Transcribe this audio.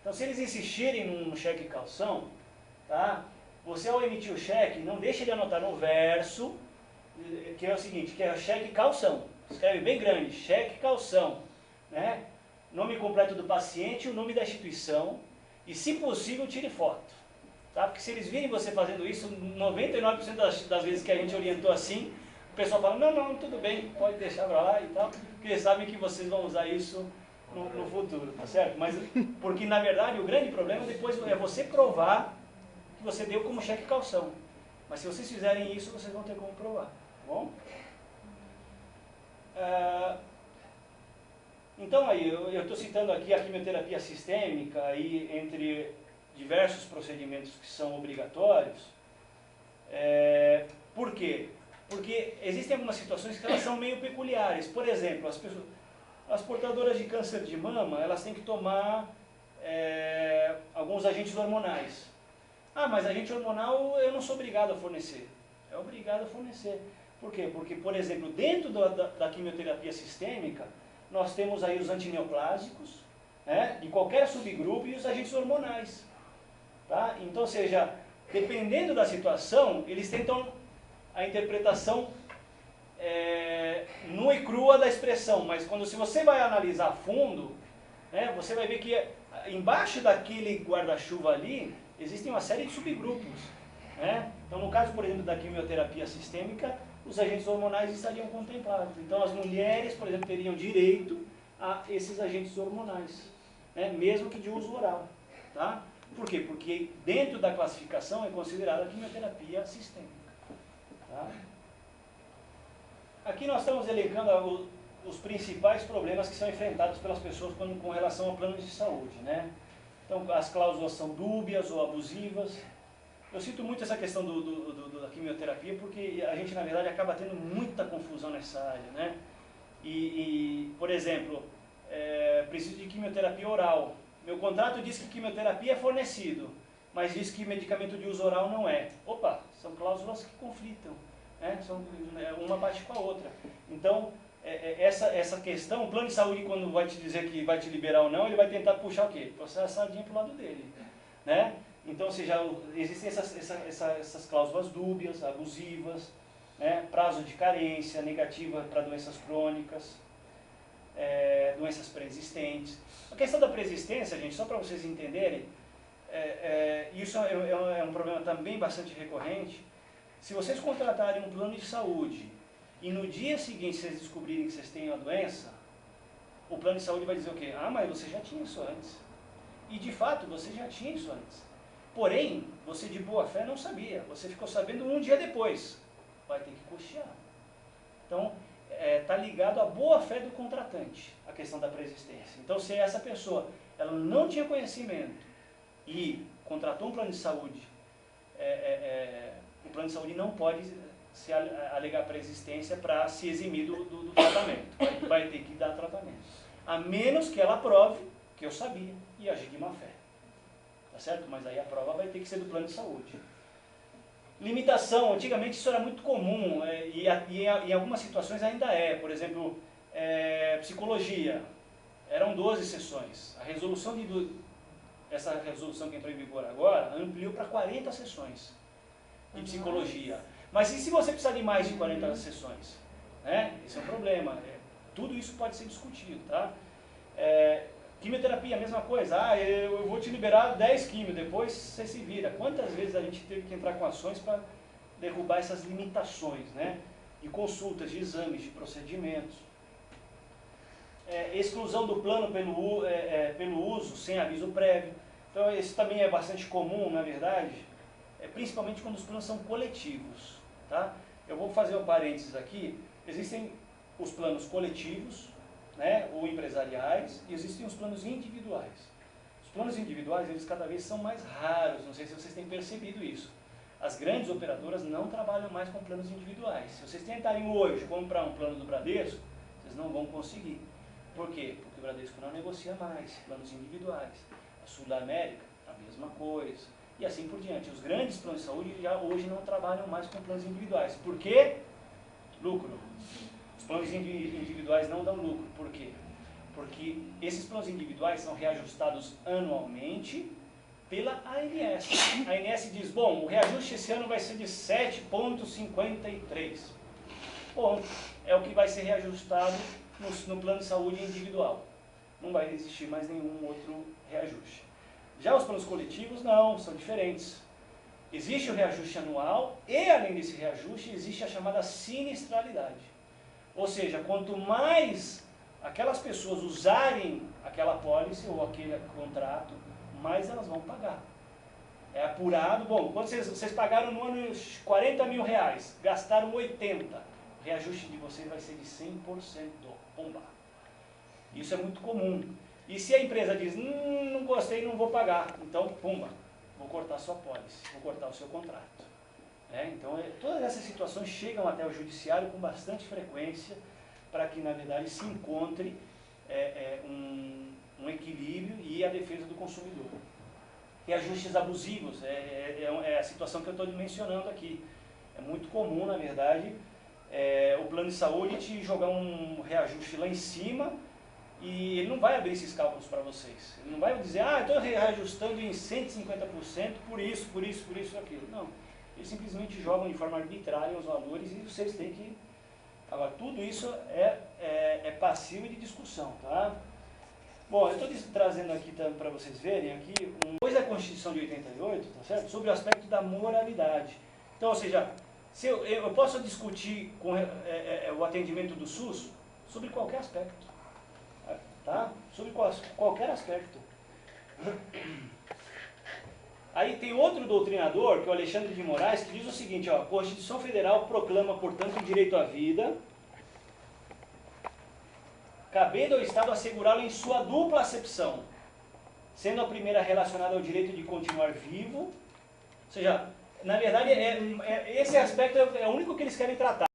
Então, se eles insistirem num cheque calção, tá? Você, ao emitir o cheque, não deixe de anotar no verso, que é o seguinte, que é cheque calção. Escreve bem grande, cheque calção, né? Nome completo do paciente, o nome da instituição e, se possível, tire foto. Tá? Porque se eles virem você fazendo isso, 99% das vezes que a gente orientou assim, o pessoal fala, não, tudo bem, pode deixar pra lá e tal, porque eles sabem que vocês vão usar isso no futuro, tá certo? Mas, porque, na verdade, o grande problema depois é você provar que você deu como cheque calção. Mas se vocês fizerem isso, vocês vão ter como provar, tá bom? Então, aí, eu estou citando aqui a quimioterapia sistêmica, aí, entre diversos procedimentos que são obrigatórios. Por quê? Porque existem algumas situações que elas são meio peculiares. Por exemplo, as portadoras de câncer de mama, elas têm que tomar alguns agentes hormonais. Ah, mas agente hormonal eu não sou obrigado a fornecer. É obrigado a fornecer. Por quê? Porque, por exemplo, dentro da quimioterapia sistêmica, nós temos aí os antineoplásicos, né, de qualquer subgrupo, e os agentes hormonais. Tá? Então, ou seja, dependendo da situação, eles tentam a interpretação nua e crua da expressão, mas se você vai analisar a fundo, né, você vai ver que embaixo daquele guarda-chuva ali, existem uma série de subgrupos. Né? Então, no caso, por exemplo, da quimioterapia sistêmica, os agentes hormonais estariam contemplados. Então, as mulheres, por exemplo, teriam direito a esses agentes hormonais, né, mesmo que de uso oral. Tá? Por quê? Porque dentro da classificação é considerada a quimioterapia sistêmica. Tá? Aqui nós estamos elencando os principais problemas que são enfrentados pelas pessoas com relação a planos de saúde. Né? Então, as cláusulas são dúbias ou abusivas. Eu cito muito essa questão da quimioterapia porque a gente, na verdade, acaba tendo muita confusão nessa área. Né? Por exemplo, preciso de quimioterapia oral. Meu contrato diz que quimioterapia é fornecido, mas diz que medicamento de uso oral não é. Opa, são cláusulas que conflitam, né? Uma bate com a outra. Então, essa questão, o plano de saúde, quando vai te dizer que vai te liberar ou não, ele vai tentar puxar o quê? Puxar a sardinha para o lado dele. Né? Então, ou seja, existem essas cláusulas dúbias, abusivas, né? Prazo de carência, negativa para doenças crônicas, doenças pré-existentes. A questão da pré-existência, gente, só para vocês entenderem, isso é um problema também bastante recorrente. Se vocês contratarem um plano de saúde e no dia seguinte vocês descobrirem que vocês têm uma doença, o plano de saúde vai dizer o quê? Ah, mas você já tinha isso antes. E de fato, você já tinha isso antes. Porém, você de boa fé não sabia. Você ficou sabendo um dia depois. Vai ter que custear. Então, está ligado à boa fé do contratante, a questão da pré-existência. Então, se essa pessoa ela não tinha conhecimento e contratou um plano de saúde, o plano de saúde não pode se alegar pré-existência para se eximir do tratamento. Vai ter que dar tratamento. A menos que ela prove que eu sabia e agi de má fé. Tá certo? Mas aí a prova vai ter que ser do plano de saúde. Limitação, antigamente isso era muito comum, e em algumas situações ainda é. Por exemplo, psicologia, eram 12 sessões. Essa resolução que entrou em vigor agora, ampliou para 40 sessões de psicologia. Mas e se você precisar de mais de 40 sessões? Né? Esse é um problema. Tudo isso pode ser discutido. Tá? Quimioterapia, a mesma coisa. Eu vou te liberar 10 quimio, depois você se vira. Quantas vezes a gente teve que entrar com ações para derrubar essas limitações, né? De consultas, de exames, de procedimentos. Exclusão do plano pelo uso sem aviso prévio. Então, isso também é bastante comum, na verdade, principalmente quando os planos são coletivos. Tá? Eu vou fazer um parênteses aqui. Existem os planos coletivos, né, ou empresariais, e existem os planos individuais. Os planos individuais, eles cada vez são mais raros, não sei se vocês têm percebido isso. As grandes operadoras não trabalham mais com planos individuais. Se vocês tentarem hoje comprar um plano do Bradesco, vocês não vão conseguir. Por quê? Porque o Bradesco não negocia mais planos individuais. A Sul da América, a mesma coisa. E assim por diante. Os grandes planos de saúde já hoje não trabalham mais com planos individuais. Por quê? Lucro. Os planos individuais não dão lucro. Por quê? Porque esses planos individuais são reajustados anualmente pela ANS. A ANS diz, bom, o reajuste esse ano vai ser de 7,53. Bom, é o que vai ser reajustado no plano de saúde individual. Não vai existir mais nenhum outro reajuste. Já os planos coletivos, não, são diferentes. Existe o reajuste anual e, além desse reajuste, existe a chamada sinistralidade. Ou seja, quanto mais aquelas pessoas usarem aquela apólice ou aquele contrato, mais elas vão pagar. É apurado, bom, quando vocês pagaram no ano 40 mil reais, gastaram 80, o reajuste de vocês vai ser de 100%, bomba. Isso é muito comum. E se a empresa diz, não gostei, não vou pagar, então, pumba, vou cortar sua apólice, vou cortar o seu contrato. Então, todas essas situações chegam até o judiciário com bastante frequência, para que, na verdade, se encontre um equilíbrio e a defesa do consumidor. Reajustes abusivos, é a situação que eu estou mencionando aqui. É muito comum, na verdade, o plano de saúde te jogar um reajuste lá em cima e ele não vai abrir esses cálculos para vocês. Ele não vai dizer, estou reajustando em 150% por isso, aquilo. Não. Eles simplesmente jogam de forma arbitrária os valores e vocês têm que... Agora, tudo isso é passível de discussão, tá? Bom, eu estou trazendo aqui para vocês verem aqui, depois da Constituição de 88, tá certo? Sobre o aspecto da moralidade. Então, ou seja, se eu posso discutir com o atendimento do SUS sobre qualquer aspecto, tá? Sobre qualquer aspecto. Aí tem outro doutrinador, que é o Alexandre de Moraes, que diz o seguinte, a Constituição Federal proclama, portanto, o direito à vida, cabendo ao Estado assegurá-lo em sua dupla acepção, sendo a primeira relacionada ao direito de continuar vivo, ou seja, na verdade, esse aspecto é o único que eles querem tratar.